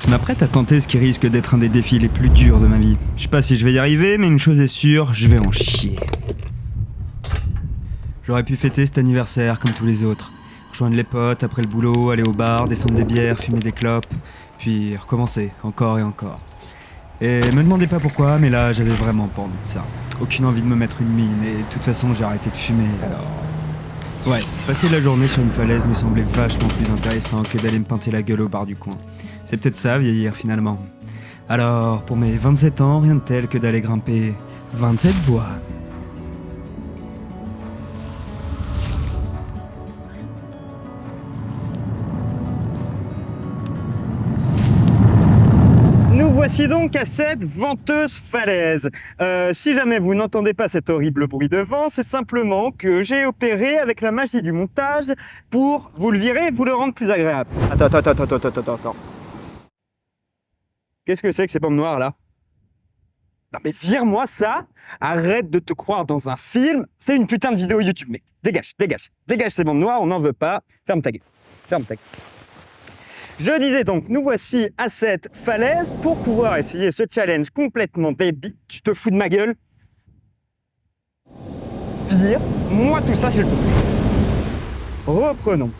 Je m'apprête à tenter ce qui risque d'être un des défis les plus durs de ma vie. Je sais pas si je vais y arriver, mais une chose est sûre, je vais en chier. J'aurais pu fêter cet anniversaire comme tous les autres. Rejoindre les potes après le boulot, aller au bar, descendre des bières, fumer des clopes, puis recommencer, encore et encore. Et me demandez pas pourquoi, mais là j'avais vraiment pas envie de ça. Aucune envie de me mettre une mine, et de toute façon j'ai arrêté de fumer, alors... Ouais, passer la journée sur une falaise me semblait vachement plus intéressant que d'aller me pinter la gueule au bar du coin. C'est peut-être ça, vieillir finalement. Alors, pour mes 27 ans, rien de tel que d'aller grimper 27 voies. Nous voici donc à cette venteuse falaise. Si jamais vous n'entendez pas cet horrible bruit de vent, c'est simplement que j'ai opéré avec la magie du montage pour vous le virer et vous le rendre plus agréable. Attends. Qu'est-ce que c'est que ces pommes noires là? Non mais vire-moi ça! Arrête de te croire dans un film, c'est une putain de vidéo YouTube, mec. Dégage ces pommes noires, on n'en veut pas. Ferme ta gueule. Je disais donc, nous voici à cette falaise pour pouvoir essayer ce challenge complètement débile. Tu te fous de ma gueule? Vire-moi tout ça s'il te plaît. Reprenons.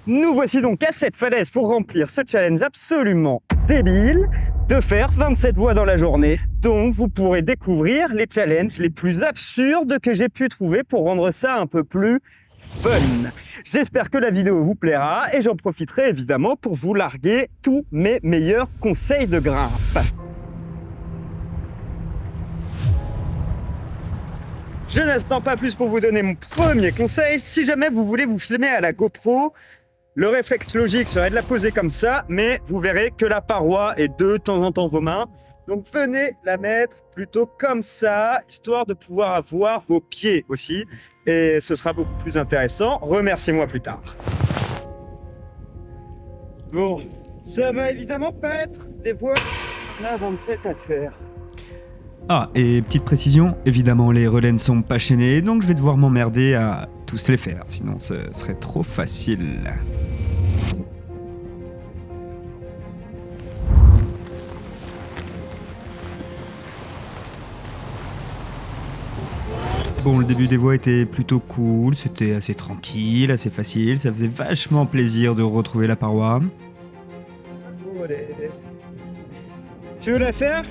Nous voici donc à cette falaise pour remplir ce challenge absolument débile de faire 27 voies dans la journée. Donc vous pourrez découvrir les challenges les plus absurdes que j'ai pu trouver pour rendre ça un peu plus fun. J'espère que la vidéo vous plaira et j'en profiterai évidemment pour vous larguer tous mes meilleurs conseils de grimpe. Je n'attends pas plus pour vous donner mon premier conseil. Si jamais vous voulez vous filmer à la GoPro, le réflexe logique serait de la poser comme ça, mais vous verrez que la paroi est de temps en temps vos mains. Donc venez la mettre plutôt comme ça, histoire de pouvoir avoir vos pieds aussi. Et ce sera beaucoup plus intéressant. Remerciez-moi plus tard. Bon, ça va évidemment pas être des voies. On a 27 à faire. Ah, et petite précision, évidemment les relais ne sont pas chaînés, donc je vais devoir m'emmerder à tous les faire, sinon ce serait trop facile. Bon, le début des voies était plutôt cool, c'était assez tranquille, assez facile, ça faisait vachement plaisir de retrouver la paroi. Tu veux la faire,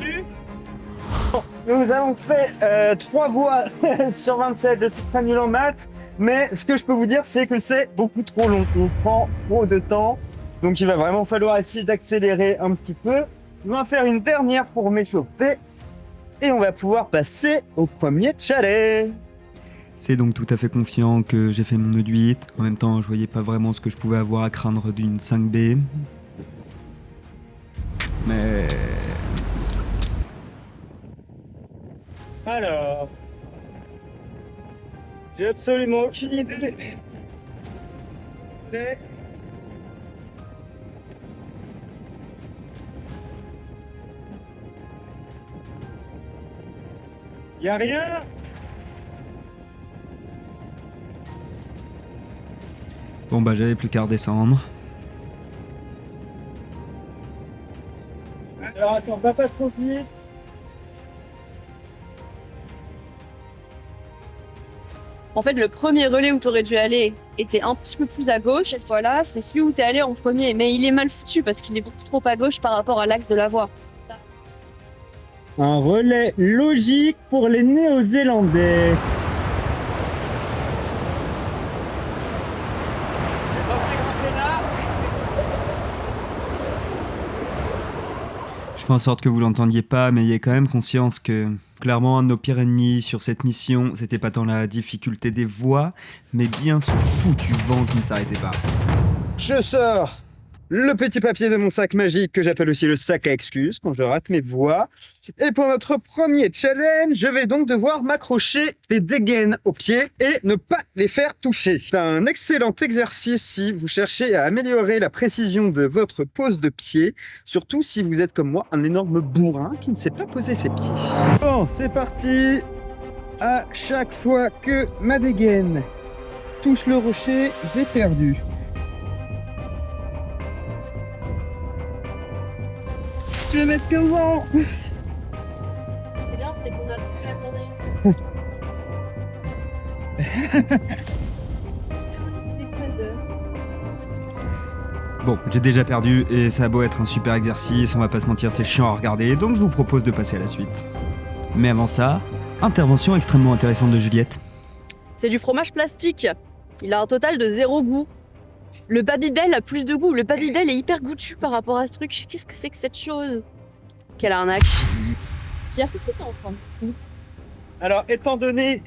Bon, nous avons fait 3 voies sur 27, je suis très nul en maths, mais ce que je peux vous dire, c'est que c'est beaucoup trop long. On prend trop de temps, donc il va vraiment falloir essayer d'accélérer un petit peu. On va faire une dernière pour m'échauffer et on va pouvoir passer au premier challenge. C'est donc tout à fait confiant que j'ai fait mon nœud d'8. En même temps, je voyais pas vraiment ce que je pouvais avoir à craindre d'une 5B. Mais... Alors, j'ai absolument aucune idée. Mais... y a rien. Bon bah j'avais plus qu'à redescendre. Alors attends, va pas trop vite. En fait, le premier relais où tu aurais dû aller était un petit peu plus à gauche. Cette fois-là, c'est celui où tu es allé en premier. Mais il est mal foutu parce qu'il est beaucoup trop à gauche par rapport à l'axe de la voie. Un relais logique pour les Néo-Zélandais. C'est censé grimper là. Je fais en sorte que vous l'entendiez pas, mais ayez quand même conscience que... Clairement, un de nos pires ennemis sur cette mission, c'était pas tant la difficulté des voies, mais bien ce foutu vent qui ne s'arrêtait pas. Je sors le petit papier de mon sac magique que j'appelle aussi le sac à excuses quand je rate mes voies. Et pour notre premier challenge, je vais donc devoir m'accrocher des dégaines aux pieds et ne pas les faire toucher. C'est un excellent exercice si vous cherchez à améliorer la précision de votre pose de pied, surtout si vous êtes comme moi un énorme bourrin qui ne sait pas poser ses pieds. Bon, c'est parti. À chaque fois que ma dégaine touche le rocher, j'ai perdu. Je vais mettre 15 ans. C'est bien, c'est qu'on a toute la journée. Bon, j'ai déjà perdu et ça a beau être un super exercice, on va pas se mentir, c'est chiant à regarder, donc je vous propose de passer à la suite. Mais avant ça, intervention extrêmement intéressante de Juliette. C'est du fromage plastique. Il a un total de 0 goût. Le Babybel a plus de goût. Le Babybel est hyper goûtu par rapport à ce truc. Qu'est-ce que c'est que cette chose? Quelle arnaque. Pierre, qu'est-ce que t'es en train de foutre? Alors, étant donné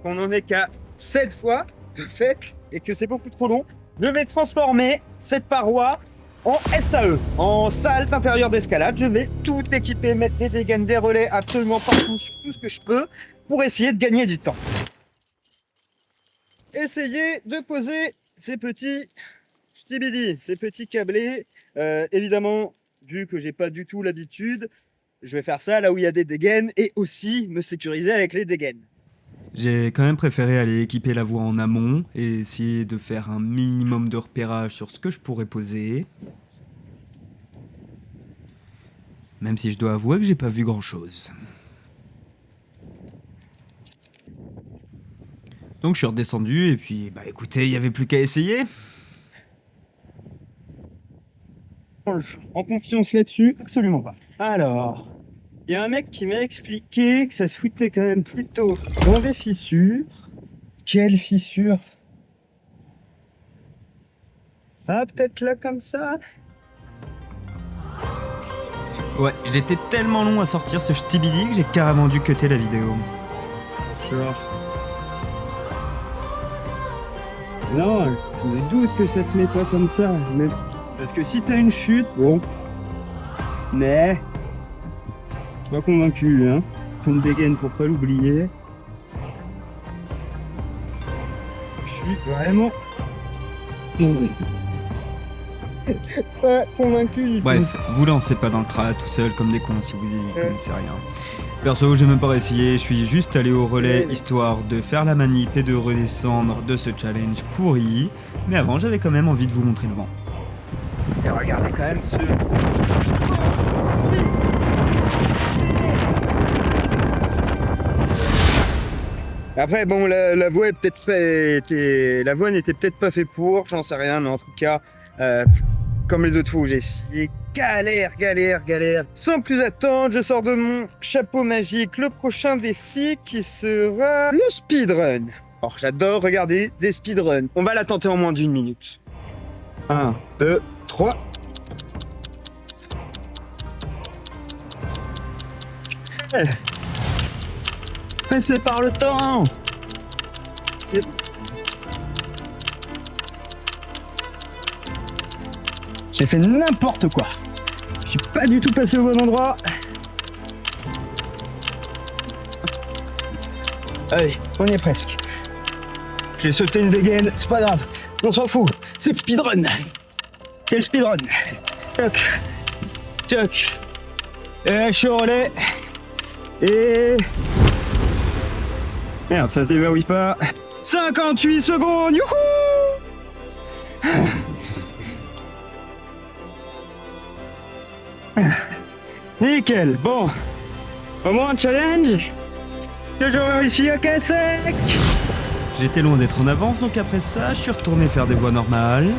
qu'on en est qu'à 7 fois de fait et que c'est beaucoup trop long, je vais transformer cette paroi en SAE, en salle inférieure d'escalade. Je vais tout équiper, mettre des dégaines, des relais absolument partout, sur tout ce que je peux, pour essayer de gagner du temps. Essayez de poser ces petits stibidi, ces petits câblés. Évidemment, vu que j'ai pas du tout l'habitude, je vais faire ça là où il y a des dégaines et aussi me sécuriser avec les dégaines. J'ai quand même préféré aller équiper la voie en amont et essayer de faire un minimum de repérage sur ce que je pourrais poser. Même si je dois avouer que j'ai pas vu grand chose. Donc je suis redescendu et puis bah écoutez, il y avait plus qu'à essayer. En confiance là-dessus, absolument pas. Alors, il y a un mec qui m'a expliqué que ça se foutait quand même plutôt dans des fissures. Quelle fissure? Ah, peut-être là comme ça? Ouais, j'étais tellement long à sortir ce stibidi que j'ai carrément dû cutter la vidéo. Genre. Non, je me doute que ça se met pas comme ça. Même parce que si t'as une chute, bon. Mais. Je suis pas convaincu, hein. Faut une dégaine pour pas l'oublier. Je suis vraiment. Pas convaincu du tout. Bref, vous lancez pas dans le trad tout seul comme des cons si vous y connaissez rien. Perso, j'ai même pas essayé, je suis juste allé au relais histoire de faire la manip et de redescendre de ce challenge pourri. Mais avant, j'avais quand même envie de vous montrer le vent. Et regardez quand même ce. Après, bon, la voie est peut-être pas. La voie n'était peut-être pas faite pour, j'en sais rien, mais en tout cas, comme les autres fois où j'ai essayé, galère. Sans plus attendre, je sors de mon chapeau magique le prochain défi qui sera le speedrun. Alors, j'adore regarder des speedruns. On va la tenter en moins d'1 minute. 1, 2, 3. Pressé par le temps. J'ai fait n'importe quoi. Je suis pas du tout passé au bon endroit. Allez, on y est presque. J'ai sauté une dégaine, c'est pas grave. On s'en fout. C'est le speedrun. C'est le speedrun. Toc. Et je suis au relais. Et... Merde, ça se déverrouille pas. 58 secondes, youhou! Nickel, bon. Au moins un challenge que j'aurais réussi à casser. J'étais loin d'être en avance, donc après ça, je suis retourné faire des voies normales.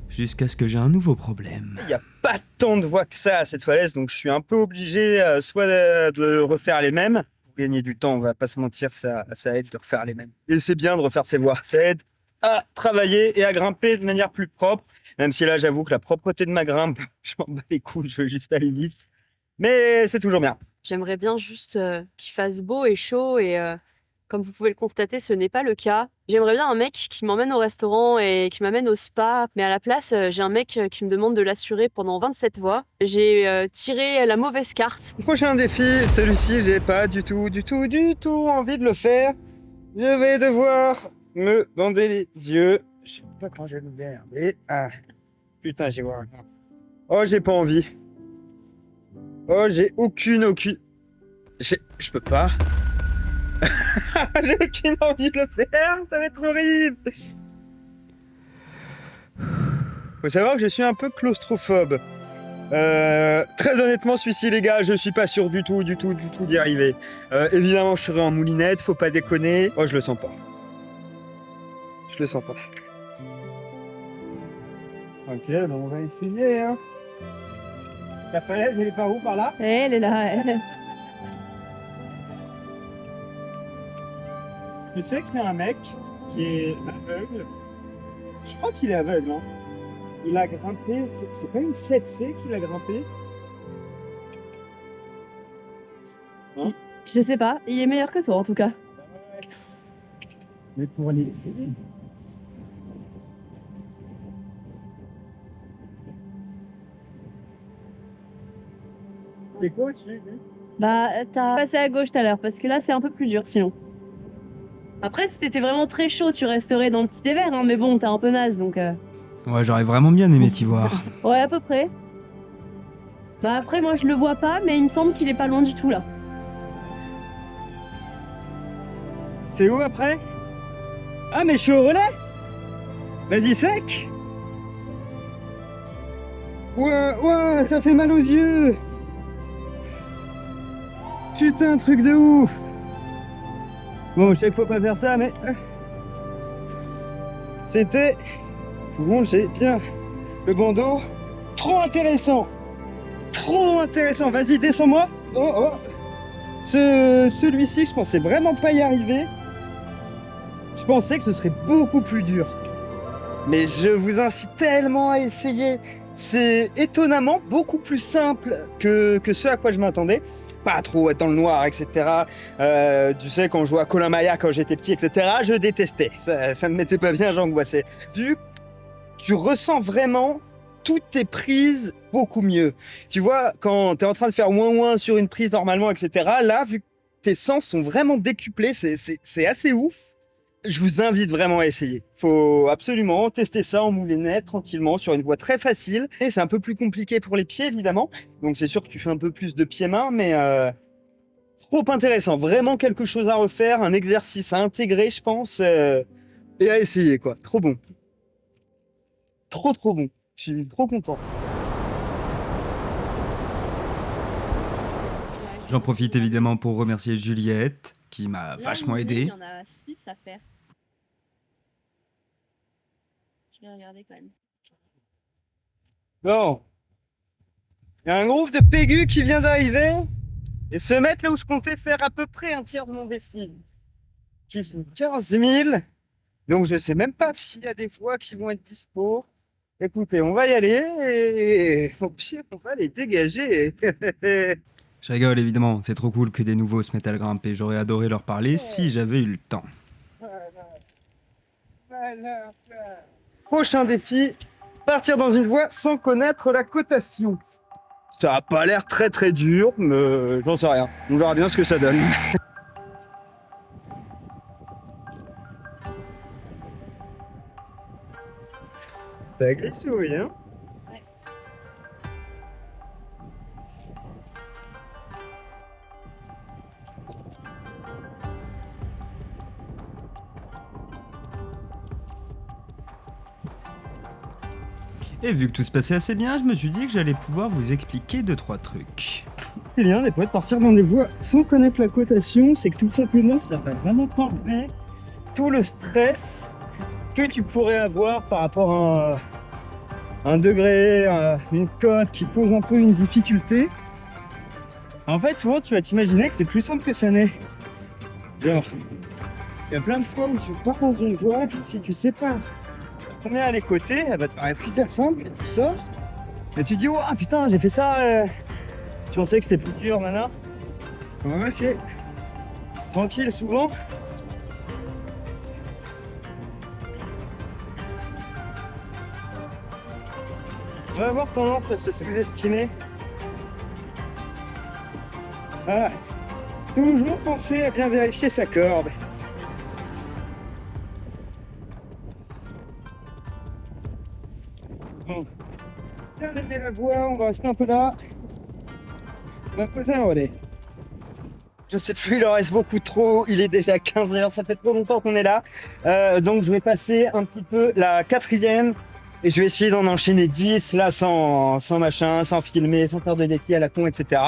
Jusqu'à ce que j'ai un nouveau problème. Il n'y a pas tant de voies que ça à cette falaise, donc je suis un peu obligé soit de refaire les mêmes. Pour gagner du temps, on va pas se mentir, ça aide de refaire les mêmes. Et c'est bien de refaire ses voies, ça aide à travailler et à grimper de manière plus propre. Même si là, j'avoue que la propreté de ma grimpe, je m'en bats les couilles, je veux juste aller vite. Mais c'est toujours bien. J'aimerais bien juste qu'il fasse beau et chaud et comme vous pouvez le constater, ce n'est pas le cas. J'aimerais bien un mec qui m'emmène au restaurant et qui m'amène au spa, mais à la place, j'ai un mec qui me demande de l'assurer pendant 27 voies. J'ai tiré la mauvaise carte. Prochain défi, celui-ci, j'ai pas du tout envie de le faire. Je vais devoir me bander les yeux. Je sais pas quand je vais le regarder. Ah, putain, j'y vois rien. Oh, j'ai pas envie. Oh, j'ai aucune. Je peux pas. J'ai aucune envie de le faire, ça va être horrible. Faut savoir que je suis un peu claustrophobe. Très honnêtement, celui-ci, les gars, je suis pas sûr du tout d'y arriver. Évidemment, je serai en moulinette, faut pas déconner. Oh, je le sens pas. Je le sens pas. Ok, ben on va essayer, hein. La falaise, elle est par où, par là? Elle est là, elle. Tu sais qu'il y a un mec qui est aveugle. Je crois qu'il est aveugle, hein. Il a grimpé, c'est pas une 7C qu'il a grimpé? Je sais pas, il est meilleur que toi en tout cas. Mais pour aller... C'est quoi au-dessus? Bah, t'as passé à gauche tout à l'heure, parce que là c'est un peu plus dur sinon. Après, si t'étais vraiment très chaud, tu resterais dans le petit thé vert, hein, mais bon, t'es un peu naze donc. Ouais, j'aurais vraiment bien aimé t'y voir. Ouais, à peu près. Bah, après, moi je le vois pas, mais il me semble qu'il est pas loin du tout là. C'est où après? Ah, mais je suis au relais? Vas-y, sec! Ouais, ça fait mal aux yeux! Putain, truc de ouf! Bon, je sais qu'il faut pas faire ça, mais... C'était... Bon, j'ai bien le bandeau. Trop intéressant! Trop intéressant! Vas-y, descends-moi! Oh! Celui-ci, je pensais vraiment pas y arriver. Je pensais que ce serait beaucoup plus dur. Mais je vous incite tellement à essayer. C'est étonnamment beaucoup plus simple que ce à quoi je m'attendais. Pas trop être dans le noir, etc. Tu sais, quand je jouais à Colin-Maillard quand j'étais petit, etc., je détestais. Ça me mettait pas bien, j'angoissais. Tu ressens vraiment toutes tes prises beaucoup mieux. Tu vois, quand tu es en train de faire ouin-ouin sur une prise normalement, etc., là, vu que tes sens sont vraiment décuplés, c'est assez ouf. Je vous invite vraiment à essayer. Faut absolument tester ça en moulinette, tranquillement, sur une voie très facile. Et c'est un peu plus compliqué pour les pieds, évidemment. Donc c'est sûr que tu fais un peu plus de pieds-mains, mais trop intéressant. Vraiment quelque chose à refaire, un exercice à intégrer, je pense, et à essayer, quoi. Trop bon. Trop bon. Je suis trop content. J'en profite évidemment pour remercier Juliette, qui m'a vachement aidé. Il y en a 6 à faire. Je vais regarder quand même. Bon. Il y a un groupe de pégus qui vient d'arriver et se mettre là où je comptais faire à peu près un tiers de mon défi. Qui sont 15 000. Donc je sais même pas s'il y a des voies qui vont être dispo. Écoutez, on va y aller et au pire, on va les dégager. Je rigole évidemment, c'est trop cool que des nouveaux se mettent à le grimper. J'aurais adoré leur parler si j'avais eu le temps. Prochain défi, partir dans une voie sans connaître la cotation. Ça a pas l'air très dur, mais j'en sais rien. On verra bien ce que ça donne. Ça glisse, oui, hein? Ouais. Et vu que tout se passait assez bien, je me suis dit que j'allais pouvoir vous expliquer 2-3 trucs. C'est bien des fois de partir dans des voies sans connaître la cotation, c'est que tout simplement ça va vraiment t'enlever tout le stress que tu pourrais avoir par rapport à un degré, une cote qui pose un peu une difficulté. En fait, souvent tu vas t'imaginer que c'est plus simple que ça n'est. Genre, il y a plein de fois où tu pars dans une voie, puis si tu sais pas combien les côtés, elle va te paraître hyper simple, et tu sors, et tu dis, oh putain, j'ai fait ça, tu pensais que c'était plus dur, maintenant. Ouais, c'est tranquille souvent. On va avoir tendance à se sous-estimer. Voilà. Toujours penser à bien vérifier sa corde. Bon. Bien aimer la voie, on va rester un peu là. On va poser un relais. Je sais plus, il en reste beaucoup trop. Il est déjà 15h, ça fait trop longtemps qu'on est là. Donc je vais passer un petit peu la 4e Et je vais essayer d'en enchaîner 10 là sans machin, sans filmer, sans faire de défis à la con, etc.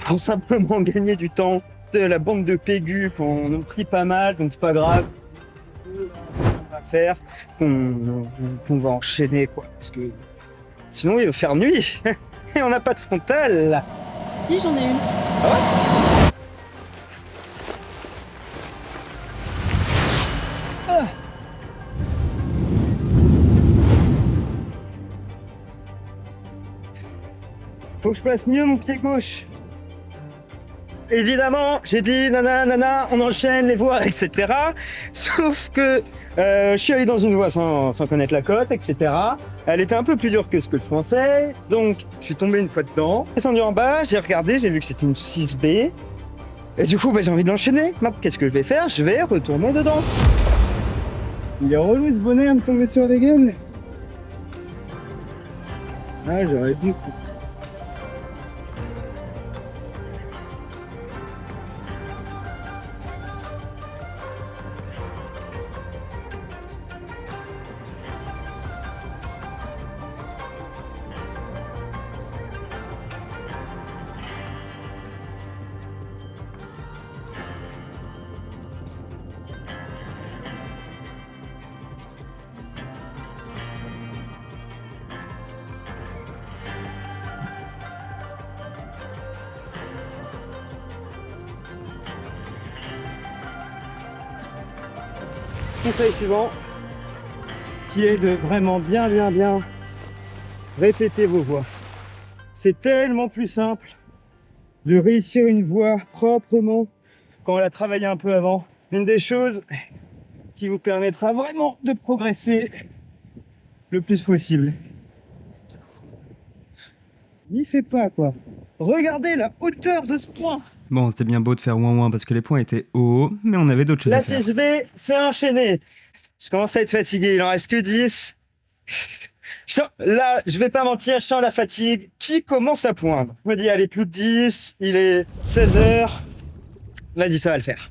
Pour simplement gagner du temps. De la bande de pégus qu'on a pris pas mal, donc c'est pas grave. C'est ça qu'on va faire, qu'on va enchaîner quoi. Parce que sinon il va faire nuit. Et on n'a pas de frontal. Si, j'en ai une. Faut que je place mieux mon pied gauche. Évidemment, j'ai dit nana, on enchaîne les voies, etc. Sauf que je suis allé dans une voie sans connaître la côte, etc. Elle était un peu plus dure que ce que je pensais, donc je suis tombé une fois dedans. Descendu en bas, j'ai regardé, j'ai vu que c'était une 6B. Et du coup, j'ai envie de l'enchaîner. Maintenant, qu'est-ce que je vais faire? Je vais retourner dedans. Il est relou ce bonnet à me tomber sur les gueules. Ah, j'aurais dû. Conseil suivant, qui est de vraiment bien répéter vos voix. C'est tellement plus simple de réussir une voix proprement quand on l'a travaillé un peu avant. Une des choses qui vous permettra vraiment de progresser le plus possible. N'y fait pas quoi. Regardez la hauteur de ce point. Bon, c'était bien beau de faire ouin parce que les points étaient hauts, mais on avait d'autres choses La à faire. 6B, c'est enchaîné. Je commence à être fatigué, il en reste que 10. Là, je vais pas mentir, je sens la fatigue qui commence à poindre. Je me dis, allez, plus de 10, il est 16h. Vas-y, ça va le faire.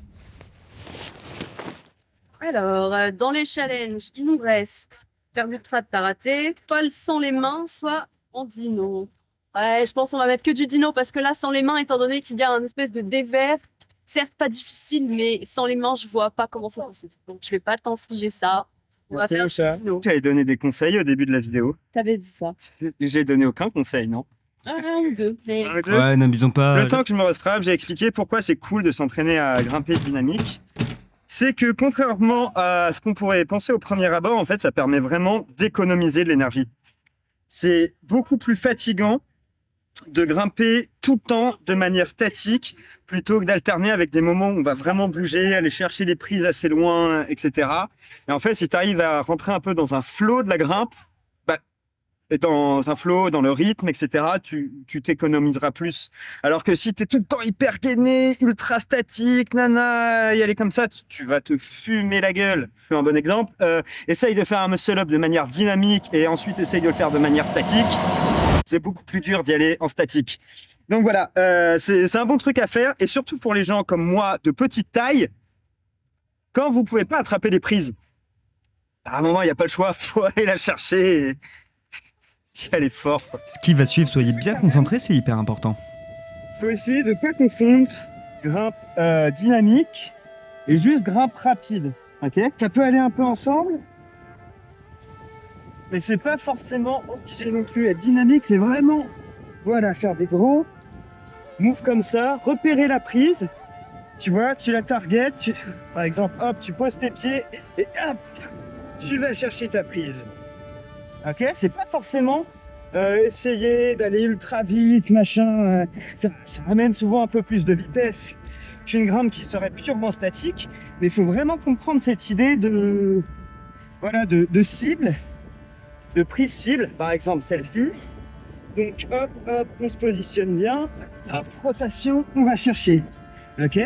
Alors, dans les challenges, il nous reste faire du trad, t'as raté, Paul sans les mains, soit en dino. Ouais, je pense qu'on va mettre que du dino parce que là, sans les mains, étant donné qu'il y a un espèce de dévers, certes pas difficile, mais sans les mains, je vois pas comment c'est possible. Donc, je vais pas t'infliger ça. On va faire du dino. J'avais donné des conseils au début de la vidéo. T'avais dit ça. J'ai donné aucun conseil, non? Un ou deux. Mais... Ouais, n'abusons pas. Le temps que je me rattrape, j'ai expliqué pourquoi c'est cool de s'entraîner à grimper dynamique. C'est que contrairement à ce qu'on pourrait penser au premier abord, en fait, ça permet vraiment d'économiser de l'énergie. C'est beaucoup plus fatigant de grimper tout le temps de manière statique plutôt que d'alterner avec des moments où on va vraiment bouger, aller chercher les prises assez loin, etc. Et en fait, si tu arrives à rentrer un peu dans un flow de la grimpe, dans un flow, dans le rythme, etc., tu t'économiseras plus. Alors que si tu es tout le temps hyper gainé, ultra statique, nana, y aller comme ça, tu vas te fumer la gueule. Je fais un bon exemple. Essaye de faire un muscle-up de manière dynamique et ensuite essaye de le faire de manière statique. C'est beaucoup plus dur d'y aller en statique. Donc voilà, c'est un bon truc à faire. Et surtout pour les gens comme moi, de petite taille, quand vous pouvez pas attraper les prises, à un moment, il n'y a pas le choix, faut aller la chercher. Elle est forte. Ce qui va suivre, soyez bien concentrés, c'est hyper important. Il faut essayer de ne pas confondre grimpe dynamique et juste grimpe rapide. Ok, ça peut aller un peu ensemble, mais c'est pas forcément obligé non plus. Être dynamique, c'est vraiment, voilà, faire des grands moves comme ça, repérer la prise. Tu vois, tu la targetes, par exemple, hop, tu poses tes pieds et hop, tu vas chercher ta prise. Ok, c'est pas forcément essayer d'aller ultra vite, machin. Ça amène souvent un peu plus de vitesse qu'une grimpe qui serait purement statique. Mais il faut vraiment comprendre cette idée de, voilà, de cible, de prise cible, par exemple celle-ci. Donc hop, hop, on se positionne bien. Hop, rotation, on va chercher. Ok.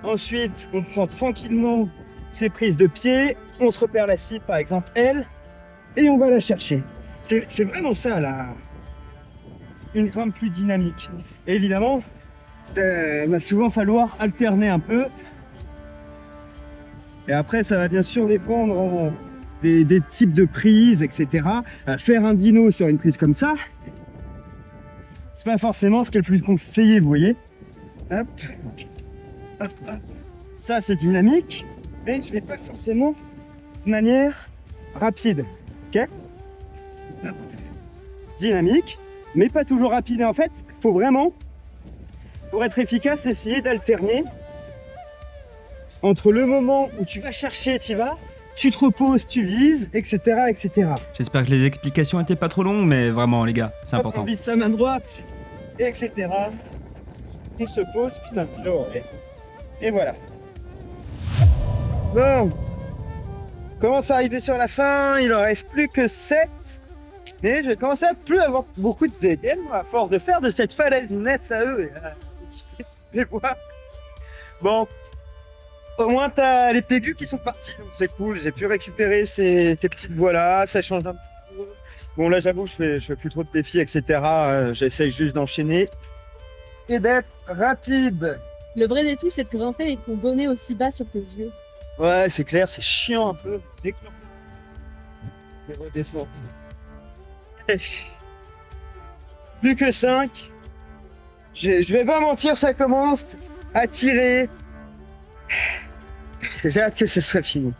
Ensuite, on prend tranquillement ses prises de pied. On se repère la cible, par exemple elle. Et on va la chercher. C'est vraiment ça, là. Une grimpe plus dynamique. Et évidemment, il va souvent falloir alterner un peu. Et après, ça va bien sûr dépendre des types de prises, etc. Faire un dyno sur une prise comme ça, c'est pas forcément ce qui est le plus conseillé, vous voyez. Hop. Hop, hop. Ça, c'est dynamique, mais je vais pas forcément de manière rapide. Ok. Hop. Dynamique, mais pas toujours rapide. Et en fait, il faut vraiment, pour être efficace, essayer d'alterner entre le moment où tu vas chercher, tu vas, tu te reposes, tu vises, etc., etc. J'espère que les explications étaient pas trop longues, mais vraiment, les gars, c'est Hop, important. on vise sa main droite, etc. On se pose, putain, et voilà. Bon, commence à arriver sur la fin, il en reste plus que 7. Mais je vais commencer à plus avoir beaucoup de dégaines, moi, à force de faire de cette falaise une SAE et des bois. Bon, au moins t'as les pégus qui sont partis, donc c'est cool, j'ai pu récupérer ces petites voies là, ça change un petit peu. Bon là j'avoue je fais plus trop de défis, etc. J'essaye juste d'enchaîner et d'être rapide. Le vrai défi, c'est de grimper avec ton bonnet aussi bas sur tes yeux. Ouais c'est clair, c'est chiant un peu. Je redescends. Plus que 5. Je vais pas mentir, ça commence à tirer. J'ai hâte que ce soit fini.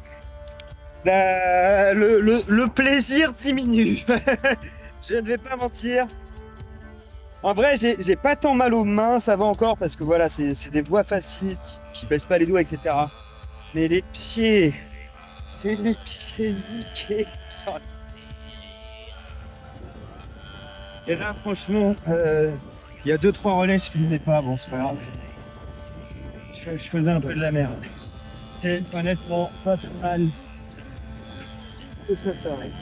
Le plaisir diminue. Je ne vais pas mentir. En vrai, j'ai pas tant mal aux mains, ça va encore, parce que voilà, c'est des voies faciles qui baissent pas les doigts, etc. Mais les pieds, c'est les pieds niqués. Et là, franchement, il y a 2-3 relais, je filmais pas, bon, c'est pas grave. Je faisais un peu de la merde. Et honnêtement, pas trop mal. Tout ça, ça arrive.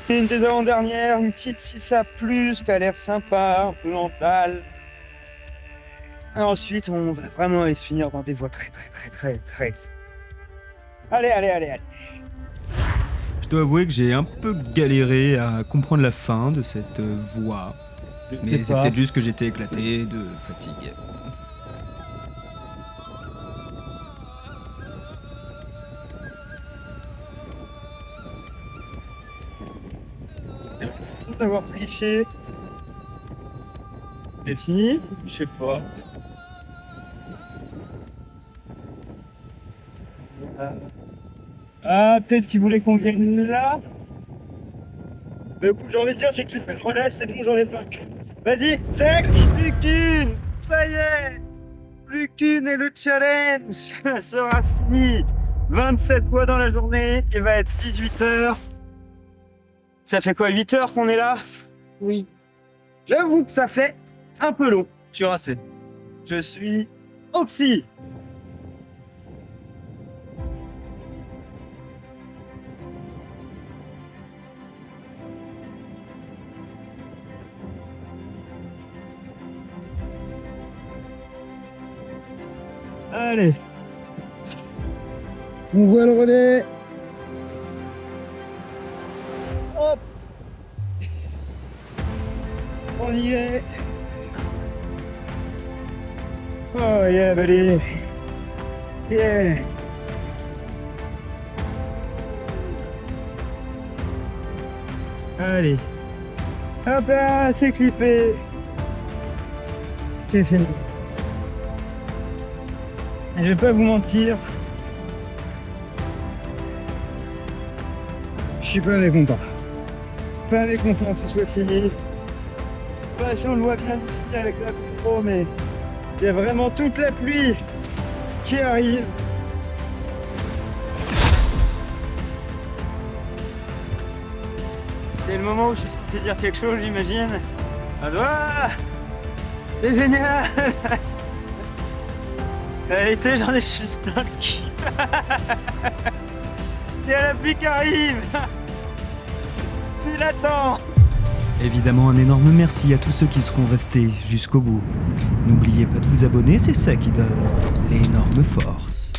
Une des avant-dernières, une petite 6A+, qui a l'air sympa, un peu mentale. Et ensuite, on va vraiment aller se finir dans des voies très. Allez. Je dois avouer que j'ai un peu galéré à comprendre la fin de cette voie. Mais c'est peut-être juste que j'étais éclaté de fatigue. D'avoir triché. C'est fini? Je sais pas. Ah, peut-être qu'il voulait qu'on vienne là. Mais écoute, j'ai envie de dire, j'ai qu'il fait le relais, c'est bon, j'en ai pas. Vas-y, sec. Plus qu'une. Ça y est. Plus qu'une et le challenge sera fini. 27 fois dans la journée, il va être 18h. Ça fait quoi, 8 heures qu'on est là? Oui. J'avoue que ça fait un peu long. Je suis rincé. Je suis oxy. Allez. On voit le relais. Hop. On y est. Oh yeah, buddy. Yeah. Allez. Hop là, c'est clippé. C'est fini. Et je vais pas vous mentir. Je suis pas mécontent. Pas mécontent que ce soit fini. Pas si on le voit bien ici avec la GoPro, mais il y a vraiment toute la pluie qui arrive. C'est le moment où je suis censé dire quelque chose, j'imagine. Un doigt. C'est génial. En réalité, j'en ai juste plein le cul. Il y a la pluie qui arrive. Puis l'attends. Évidemment, un énorme merci à tous ceux qui seront restés jusqu'au bout. N'oubliez pas de vous abonner, c'est ça qui donne l'énorme force.